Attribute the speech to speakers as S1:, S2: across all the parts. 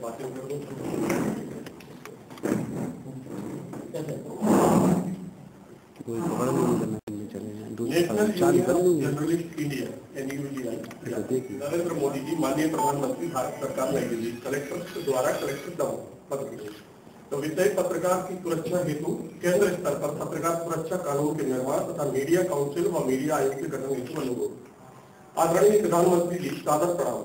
S1: बातें कर दो
S2: कोई पकड़ नहीं करना चले
S1: national union of journalist India Narendra Modi ji माननीय प्रधानमंत्री भारत सरकार नई दिल्ली कलेक्टर द्वारा कलेक्टर पत्र तो विषय पत्रकार की सुरक्षा हेतु केंद्र स्तर पर पत्रकार सुरक्षा कानून के निर्माण तथा मीडिया काउंसिल व मीडिया आयोग के गठन हेतु अनुरोध। आदरणीय प्रधानमंत्री जी सादर प्रणाम।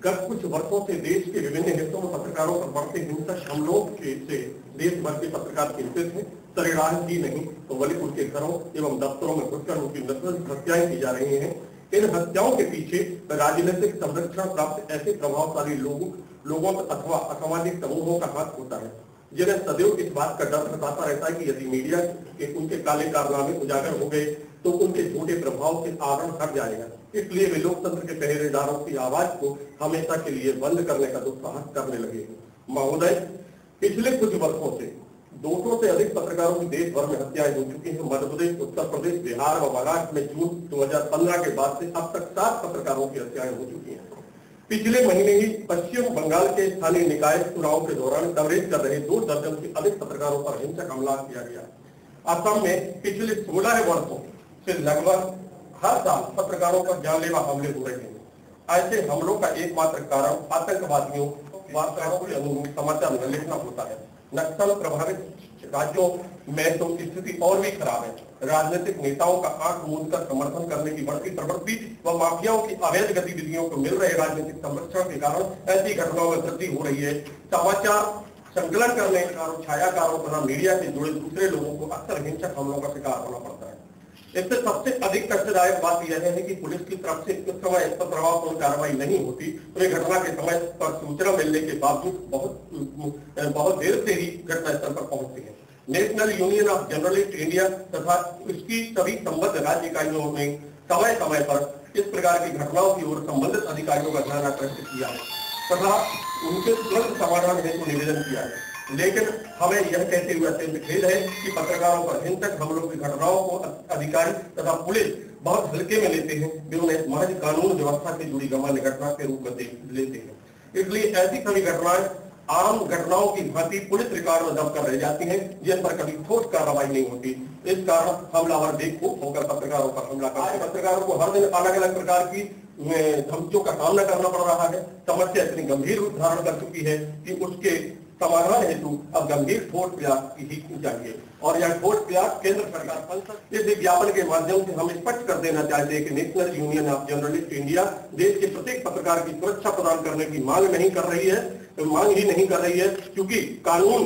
S1: गत कुछ वर्षों से देश के विभिन्न हिस्सों में पत्रकारों पर बढ़ते हिंसक हमलों से देश भर के पत्रकार चिंतित हैं। सरेराह ही नहीं तो बल्कि उनके घरों एवं दफ्तरों में घुसकर उनकी नस्ल हत्याएं की जा रही हैं। इन हत्याओं के पीछे राजनीतिक संरक्षण प्राप्त ऐसे प्रभावशाली लोगों अथवा असामाजिक समूहों का हाथ होता है, जिन्हें सदैव इस बात का डर सताता रहता है कि यदि मीडिया के उनके काले कारनामे उजागर हो गए तो उनके झूठे प्रभाव से आवरण हट जाएगा। इसलिए वे लोकतंत्र के पहरेदारों की आवाज को हमेशा के लिए बंद करने का दुस्साहस करने लगे। महोदय, पिछले कुछ वर्षों से 200 से अधिक पत्रकारों की देश भर में हत्याएं हो चुकी हैं। मध्य प्रदेश, उत्तर प्रदेश, बिहार व महाराष्ट्र में जून 2015 के बाद से अब तक 7 पत्रकारों की हत्याएं हो चुकी हैं। पिछले महीने ही पश्चिम बंगाल के स्थानीय निकाय चुनाव के दौरान कवरेज कर रहे 2 दर्जन से अधिक पत्रकारों पर हिंसक हमला किया गया। असम में पिछले 16 वर्षों से लगभग हर साल पत्रकारों पर जानलेवा हमले हो रहे हैं। ऐसे हमलों का एकमात्र कारण आतंकवादियों वार्ताओं के अनुरूप समाचार न लिखना होता है। नक्सल प्रभावित राज्यों में तो स्थिति और भी खराब है। राजनीतिक नेताओं का आंख मूंद कर समर्थन करने की बढ़ती प्रवृत्ति व माफियाओं की अवैध गतिविधियों को मिल रहे राजनीतिक संरक्षण के कारण ऐसी घटनाओं में वृद्धि हो रही है। समाचार संकलन करने के छायाकारों तथा मीडिया से जुड़े दूसरे लोगों को अक्सर हिंसक हमलों का शिकार होना पड़ता है। इससे सबसे अधिक कष्टदायक बात यह है कि पुलिस की तरफ से इस समय इस पर प्रभावपूर्ण कार्रवाई नहीं होती तो ये घटना के समय पर सूचना मिलने के बावजूद बहुत देर से ही घटना स्थल पर पहुंचती है। National union of journalist India तथा उसकी सभी संबद्ध राज्य इकाइयों ने समय समय पर इस प्रकार की घटनाओं की ओर संबंधित अधिकारियों का ध्यान आकर्षित किया है तथा उनके तुरंत समाधान हेतु निवेदन किया है। लेकिन हमें यह कहते हुए अत्यंत खेद है कि पत्रकारों पर हिंसक हमलों की घटनाओं को अधिकारी तथा पुलिस बहुत हल्के में लेते हैं। वे उन्हें महज कानून व्यवस्था से जुड़ी गंभीर घटना के रूप में लेते हैं। इसलिए ऐसी सभी घटनाएं आम घटनाओं की भांति पुलिस रिकॉर्ड में दब कर रह जाती हैं, जिन पर कभी ठोस कार्रवाई नहीं होती। इस कारण हमलावर बेवकूफ होकर पत्रकारों पर हमला करते हैं। पत्रकारों को हर दिन अलग अलग प्रकार की धमकियों का सामना करना पड़ रहा है। समस्या इतनी गंभीर रूप धारण कर चुकी है कि उसके समाधान हेतु अब गंभीर ठोस प्रयास की चाहिए और यह ठोस प्रयास केंद्र सरकार संसद इस विज्ञापन के माध्यम से हम स्पष्ट कर देना चाहते हैं कि national union of journalist India देश के प्रत्येक पत्रकार की सुरक्षा प्रदान करने की मांग ही नहीं कर रही है, क्योंकि कानून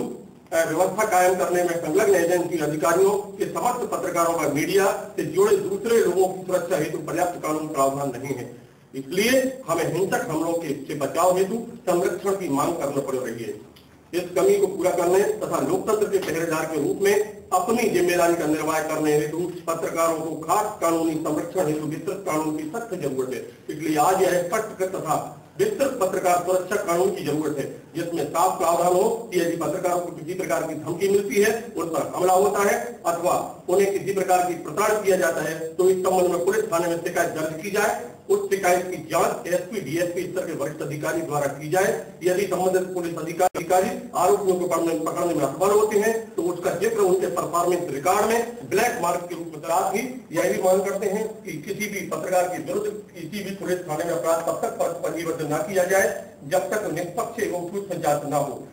S1: व्यवस्था कायम करने में संलग्न एजेंसी अधिकारियों के समस्त पत्रकारों का मीडिया से जुड़े दूसरे लोगों की सुरक्षा हेतु पर्याप्त कानून प्रावधान नहीं है। इसलिए हमें हिंसक हमलों से बचाव हेतु संरक्षण की मांग करनी पड़ रही है। इस कमी को पूरा करने तथा लोकतंत्र के पहरेदार के रूप में अपनी जिम्मेदारी का निर्वाह करने हेतु पत्रकारों को खास कानूनी संरक्षण हेतु विस्तृत कानून की सख्त जरूरत है। इसलिए आज यह स्पष्ट तथा विस्तृत पत्रकार सुरक्षा कानून की जरूरत है, जिसमें साफ प्रावधान हो कि यदि पत्रकारों को किसी प्रकार की धमकी मिलती है, उस पर हमला होता है अथवा उन्हें किसी प्रकार की प्रताड़ित किया जाता है तो इस संबंध में पुलिस थाने में शिकायत दर्ज की जाए। उस शिकायत की जांच एसपी डीएसपी स्तर के वरिष्ठ अधिकारी द्वारा की जाए। यदि संबंधित पुलिस अधिकारी आरोपियों को पकड़ने में असफल होते हैं तो उसका जिक्र उनके परफॉर्मेंस रिकॉर्ड में ब्लैक मार्क के रूप में साथ ही यह भी मांग करते हैं कि किसी भी पत्रकार के विरुद्ध किसी भी पुलिस थाने में अपराध तब तक परिवर्तन न किया जाए जब तक निष्पक्ष एवं ठोस जांच न हो।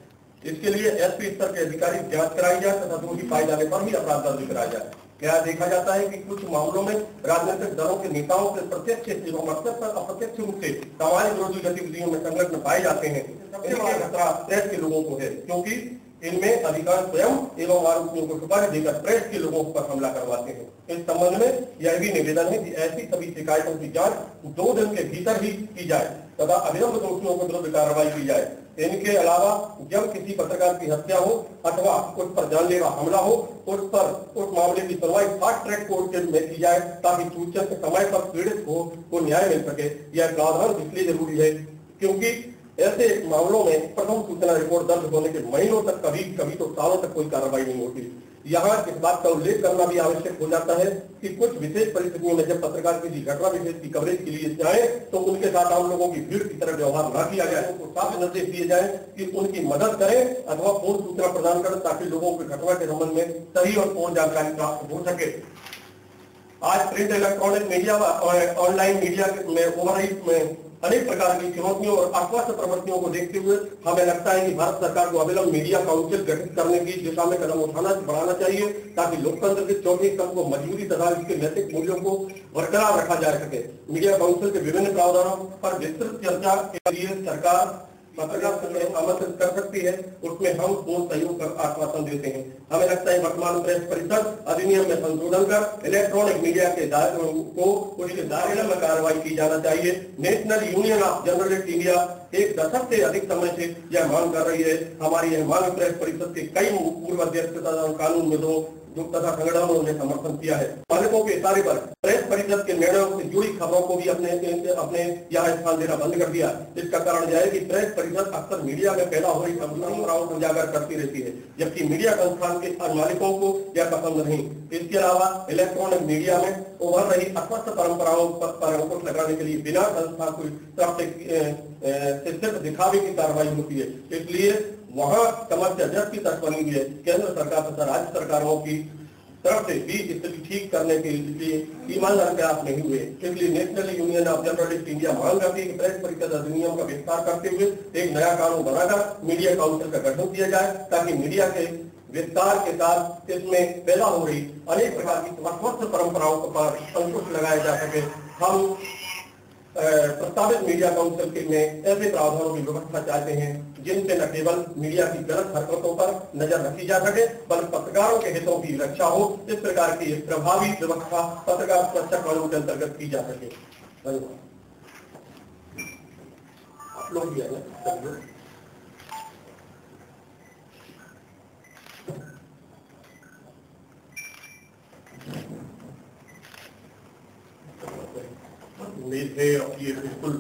S1: इसके लिए एसपी स्तर के अधिकारी जांच कराई जाए तथा दोषी पाए जाने पर भी अपराध दर्ज कराया जाए। क्या देखा जाता है कि कुछ मामलों में राजनीतिक दलों के नेताओं के प्रत्यक्ष एवं अप्रत्यक्ष रूप से समाज विरोधी गतिविधियों में संलग्न पाए जाते हैं। इनके खतरा प्रेस के लोगों को है, क्योंकि इनमें अधिकांश स्वयं एवं आरोपियों को सुपारी देकर प्रेस के लोगों पर हमला करवाते हैं। इस संबंध में यह भी निवेदन है कि ऐसी सभी शिकायतों की जांच 2 दिन के भीतर ही की जाए तथा अविलंब दोषियों को विरुद्ध कार्रवाई की जाए। इनके अलावा जब किसी पत्रकार की हत्या हो अथवा उस पर जानलेवा हमला हो उस मामले की सुनवाई फास्ट ट्रैक कोर्ट में की जाए ताकि सूचना के समय पर पीड़ित को न्याय मिल सके। यह प्रावधान इसलिए जरूरी है क्योंकि ऐसे मामलों में प्रथम सूचना रिपोर्ट दर्ज होने के महीनों तक कभी तो सालों तक कोई कार्रवाई नहीं होती। यहाँ इस बात का उल्लेख करना भी आवश्यक हो जाता है कि कुछ विशेष परिस्थितियों में जब पत्रकार किसी घटना विशेष की कवरेज के लिए जाए तो उनके साथ आम लोगों की भीड़ की तरह व्यवहार न किया जाए, उनको साफ निर्देश दिए जाए कि उनकी मदद करें अथवा पूर्ण सूचना प्रदान करें ताकि लोगों को घटना के संबंध में सही और पूर्ण जानकारी प्राप्त हो सके। आज प्रिंट इलेक्ट्रॉनिक मीडिया और ऑनलाइन मीडिया में हो रही में अनेक प्रकार की चुनौतियों और अफवाह प्रवृत्तियों को देखते हुए हमें लगता है कि भारत सरकार को अविलंब मीडिया काउंसिल गठित करने की दिशा में कदम बढ़ाना चाहिए ताकि लोकतंत्र के चौथे स्तंभ को मजबूती तथा इसके नैतिक मूल्यों को बरकरार रखा जा सके। मीडिया काउंसिल के विभिन्न प्रावधानों पर विस्तृत चर्चा के लिए सरकार पत्रकार संगठन आमंत्रित कर सकती है, उसमें हम पूर्ण सहयोग कर आश्वासन देते हैं। हमें लगता है वर्तमान प्रेस परिषद अधिनियम में संशोधन कर इलेक्ट्रॉनिक मीडिया के को उसके दायरे में कार्रवाई की जाना चाहिए। National union of journalist India एक दशक से अधिक समय से यह मांग कर रही है। हमारी यह मांग प्रेस परिषद के कई पूर्व अध्यक्ष तथा कानून में तथा संगठनों ने समर्थन किया है। मालिकों के इशारे पर प्रेस परिषद के निर्णयों से जुड़ी खबरों को भी अपने यहाँ स्थान देना बंद कर दिया। इसका कारण यह है कि प्रेस परिषद अक्सर मीडिया में पैदा हो रही परंपराओं को उजागर करती रहती है, जबकि मीडिया संस्थान के मालिकों को यह पसंद नहीं। इसके अलावा इलेक्ट्रॉनिक मीडिया में उभर रही अस्वस्थ परंपराओं पर अंकुश लगाने के लिए बिना संस्था को तरफ से सिर्फ दिखावे की कार्रवाई होती है। इसलिए वहाँ समस्या जब की तक बनी हुई है। केंद्र सरकार तथा राज्य सरकारों की तरफ से भी स्थिति ठीक करने के लिए ईमानदार प्रयास नहीं हुए। इसलिए national union of journalist India मांग करती है कि प्रेस परिषद अधिनियम का विस्तार करते हुए एक नया कानून बनाकर मीडिया काउंसिल का गठन किया जाए ताकि मीडिया के विस्तार के साथ इसमें पैदा हो रही अनेक प्रकार की अस्वस्थ परंपराओं पर अंकुश लगाया जा सके। हम प्रस्तावित मीडिया काउंसिल में ऐसे प्रावधानों की व्यवस्था चाहते हैं जिनसे न केवल मीडिया की गलत हरकतों पर नजर रखी जा सके बल्कि पत्रकारों के हितों की रक्षा हो। इस प्रकार की एक प्रभावी व्यवस्था पत्रकार सुरक्षा कानून के अंतर्गत की जा सके। धन्यवाद। आप लोग भी है उम्मीद है ये बिल्कुल